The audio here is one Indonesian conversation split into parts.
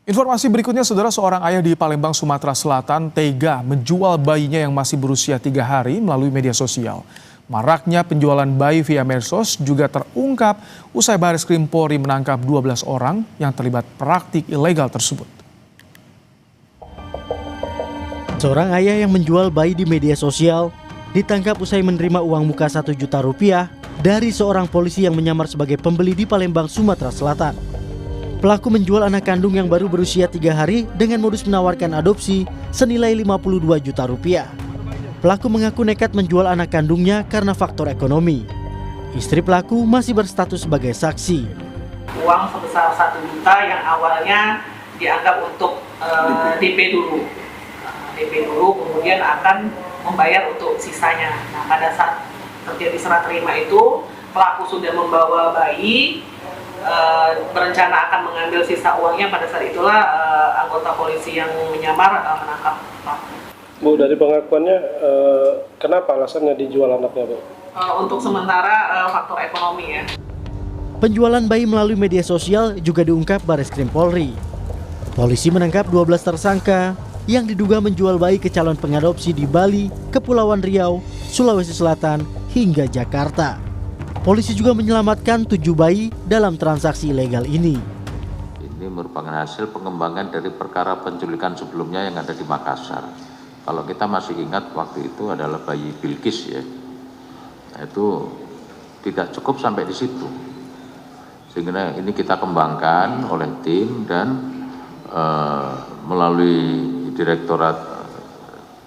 Informasi berikutnya, saudara, seorang ayah di Palembang, Sumatera Selatan tega menjual bayinya yang masih berusia 3 hari melalui media sosial. Maraknya penjualan bayi via medsos juga terungkap usai Baris Krim Polri menangkap 12 orang yang terlibat praktik ilegal tersebut. Seorang ayah yang menjual bayi di media sosial ditangkap usai menerima uang muka 1 juta rupiah dari seorang polisi yang menyamar sebagai pembeli di Palembang, Sumatera Selatan. Pelaku menjual anak kandung yang baru berusia 3 hari dengan modus menawarkan adopsi senilai 52 juta rupiah. Pelaku mengaku nekat menjual anak kandungnya karena faktor ekonomi. Istri pelaku masih berstatus sebagai saksi. Uang sebesar 1 juta yang awalnya dianggap untuk DP dulu. DP dulu, kemudian akan membayar untuk sisanya. Nah, pada saat terjadi serah terima itu, pelaku sudah membawa bayi, berencana akan mengambil sisa uangnya. Pada saat itulah anggota polisi yang menyamar menangkap pelaku. Bu, dari pengakuannya, kenapa alasannya dijual anaknya, Bu? Untuk sementara faktor ekonomi ya. Penjualan bayi melalui media sosial juga diungkap Baris Krim Polri. Polisi menangkap 12 tersangka yang diduga menjual bayi ke calon pengadopsi di Bali, Kepulauan Riau, Sulawesi Selatan, hingga Jakarta. Polisi juga menyelamatkan 7 bayi dalam transaksi ilegal ini. Ini merupakan hasil pengembangan dari perkara penculikan sebelumnya yang ada di Makassar. Kalau kita masih ingat waktu itu adalah bayi Bilqis ya. Nah, itu tidak cukup sampai di situ. Sehingga ini kita kembangkan oleh tim dan melalui Direktorat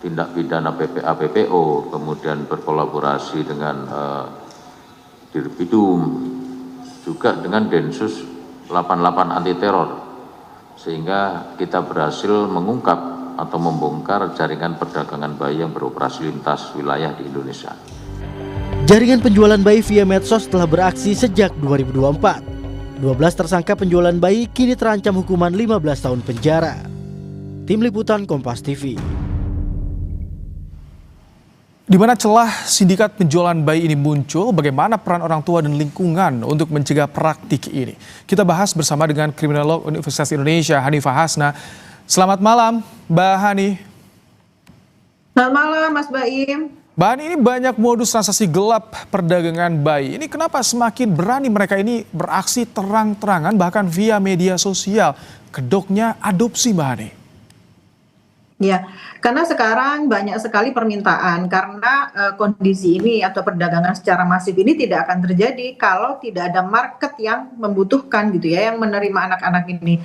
Tindak Pidana PPA PPO, kemudian berkolaborasi dengan Dirbidum, juga dengan Densus 88 anti teror, sehingga kita berhasil mengungkap atau membongkar jaringan perdagangan bayi yang beroperasi lintas wilayah di Indonesia. Jaringan penjualan bayi via medsos telah beraksi sejak 2024. 12 tersangka penjualan bayi kini terancam hukuman 15 tahun penjara. Tim Liputan Kompas TV. Di mana celah sindikat penjualan bayi ini muncul, bagaimana peran orang tua dan lingkungan untuk mencegah praktik ini? Kita bahas bersama dengan kriminolog Universitas Indonesia, Hanifah Hasna. Selamat malam, Mbak Hani. Selamat malam, Mas Baim. Mbak Hani, ini banyak modus transaksi gelap perdagangan bayi. Ini kenapa semakin berani mereka ini beraksi terang-terangan bahkan via media sosial? Kedoknya adopsi, Mbak Hani. Ya, karena sekarang banyak sekali permintaan karena kondisi ini atau perdagangan secara masif ini tidak akan terjadi kalau tidak ada market yang membutuhkan gitu ya, yang menerima anak-anak ini.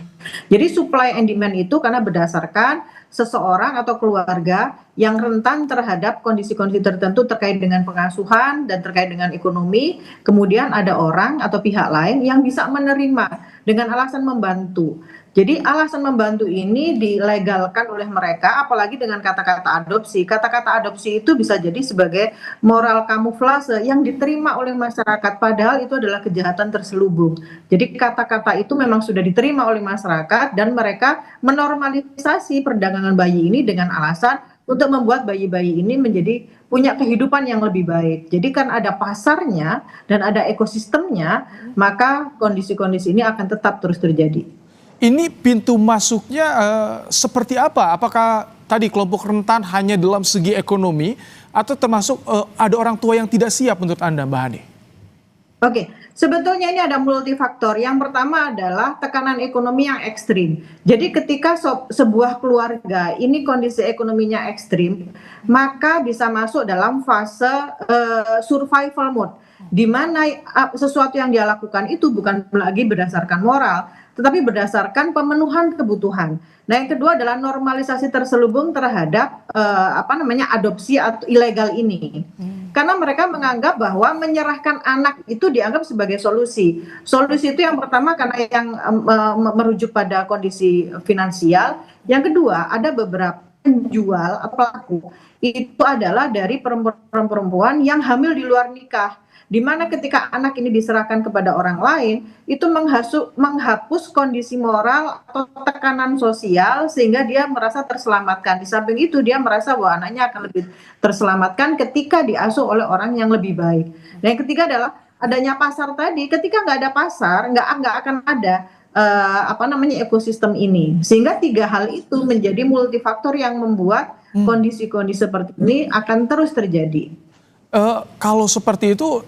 Jadi supply and demand itu karena berdasarkan seseorang atau keluarga yang rentan terhadap kondisi-kondisi tertentu terkait dengan pengasuhan dan terkait dengan ekonomi, kemudian ada orang atau pihak lain yang bisa menerima dengan alasan membantu. Jadi alasan membantu ini dilegalkan oleh mereka, apalagi dengan kata-kata adopsi. Kata-kata adopsi itu bisa jadi sebagai moral kamuflase yang diterima oleh masyarakat, padahal itu adalah kejahatan terselubung. Jadi kata-kata itu memang sudah diterima oleh masyarakat dan mereka menormalisasi perdagangan bayi ini dengan alasan untuk membuat bayi-bayi ini menjadi punya kehidupan yang lebih baik. Jadi kan ada pasarnya dan ada ekosistemnya, maka kondisi-kondisi ini akan tetap terus terjadi. Ini pintu masuknya seperti apa? Apakah tadi kelompok rentan hanya dalam segi ekonomi atau termasuk ada orang tua yang tidak siap menurut Anda, Mbak Hani? Oke, sebetulnya ini ada multifaktor. Yang pertama adalah tekanan ekonomi yang ekstrim. Jadi ketika sebuah keluarga ini kondisi ekonominya ekstrim, maka bisa masuk dalam fase survival mode, di mana sesuatu yang dia lakukan itu bukan lagi berdasarkan moral, tetapi berdasarkan pemenuhan kebutuhan. Nah, yang kedua adalah normalisasi terselubung terhadap adopsi atau ilegal ini. Karena mereka menganggap bahwa menyerahkan anak itu dianggap sebagai solusi. Solusi itu yang pertama karena yang merujuk pada kondisi finansial. Yang kedua, ada beberapa penjual atau pelaku itu adalah dari perempuan-perempuan yang hamil di luar nikah, di mana ketika anak ini diserahkan kepada orang lain, itu menghapus kondisi moral atau tekanan sosial sehingga dia merasa terselamatkan. Di samping itu dia merasa bahwa anaknya akan lebih terselamatkan ketika diasuh oleh orang yang lebih baik. Nah, yang ketiga adalah adanya pasar tadi. Ketika nggak ada pasar, nggak akan ada ekosistem ini. Sehingga 3 hal itu menjadi multifaktor yang membuat kondisi-kondisi seperti ini akan terus terjadi. Kalau seperti itu,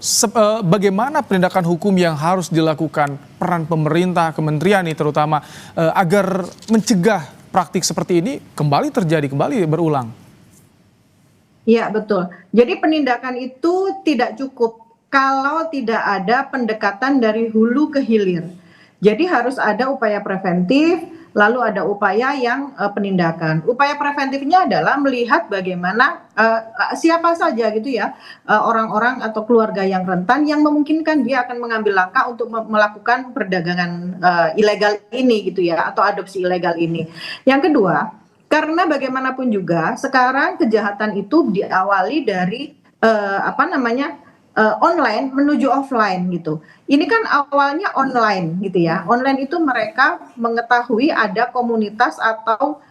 bagaimana penindakan hukum yang harus dilakukan peran pemerintah, kementerian nih terutama, agar mencegah praktik seperti ini kembali terjadi, kembali berulang? Ya, betul. Jadi penindakan itu tidak cukup kalau tidak ada pendekatan dari hulu ke hilir. Jadi harus ada upaya preventif, lalu ada upaya yang penindakan. Upaya preventifnya adalah melihat bagaimana siapa saja gitu ya orang-orang atau keluarga yang rentan yang memungkinkan dia akan mengambil langkah untuk melakukan perdagangan ilegal ini gitu ya, atau adopsi ilegal ini. Yang kedua, karena bagaimanapun juga sekarang kejahatan itu diawali dari online menuju offline gitu. Ini kan awalnya online gitu ya. Online itu mereka mengetahui ada komunitas atau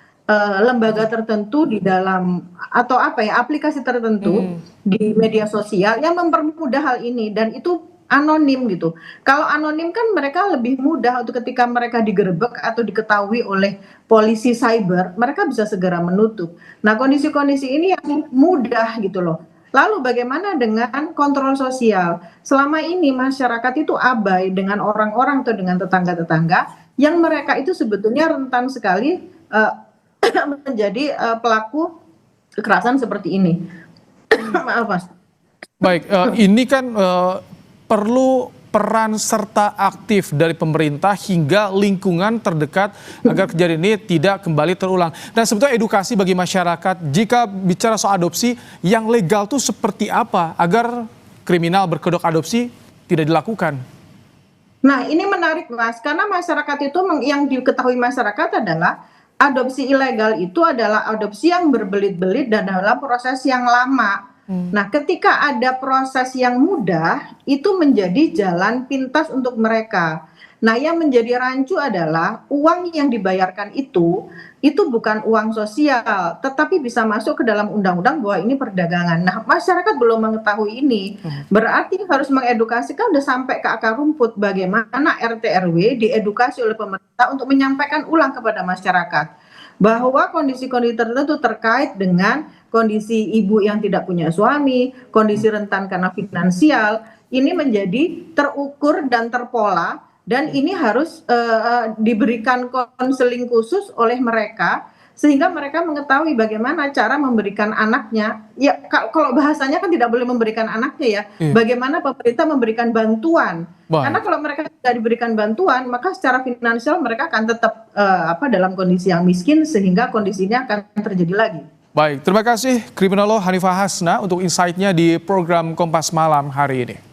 lembaga tertentu di dalam atau aplikasi tertentu di media sosial yang mempermudah hal ini, dan itu anonim gitu. Kalau anonim kan mereka lebih mudah untuk ketika mereka digerebek atau diketahui oleh polisi cyber, mereka bisa segera menutup. Nah, kondisi-kondisi ini yang mudah gitu loh. Lalu bagaimana dengan kontrol sosial? Selama ini masyarakat itu abai dengan orang-orang atau dengan tetangga-tetangga yang mereka itu sebetulnya rentan sekali menjadi pelaku kekerasan seperti ini. Maaf, Mas. Baik, ini kan perlu peran serta aktif dari pemerintah hingga lingkungan terdekat agar kejadian ini tidak kembali terulang. Dan sebetulnya edukasi bagi masyarakat jika bicara soal adopsi yang legal itu seperti apa agar kriminal berkedok adopsi tidak dilakukan. Nah, ini menarik, Mas, karena masyarakat itu yang diketahui masyarakat adalah adopsi ilegal itu adalah adopsi yang berbelit-belit dan dalam proses yang lama. Nah, ketika ada proses yang mudah, itu menjadi jalan pintas untuk mereka. Nah, yang menjadi rancu adalah uang yang dibayarkan itu bukan uang sosial, tetapi bisa masuk ke dalam undang-undang bahwa ini perdagangan. Nah, masyarakat belum mengetahui ini, berarti harus mengedukasikan udah sampai ke akar rumput bagaimana RT RW diedukasi oleh pemerintah untuk menyampaikan ulang kepada masyarakat bahwa kondisi-kondisi tertentu terkait dengan kondisi ibu yang tidak punya suami, kondisi rentan karena finansial, ini menjadi terukur dan terpola, dan ini harus diberikan konseling khusus oleh mereka sehingga mereka mengetahui bagaimana cara memberikan anaknya. Ya, kalau bahasanya kan tidak boleh memberikan anaknya ya. Bagaimana pemerintah memberikan bantuan. Karena kalau mereka tidak diberikan bantuan, maka secara finansial mereka akan tetap dalam kondisi yang miskin sehingga kondisinya akan terjadi lagi. Baik, terima kasih Kriminolog Hanifah Hasna untuk insight-nya di program Kompas Malam hari ini.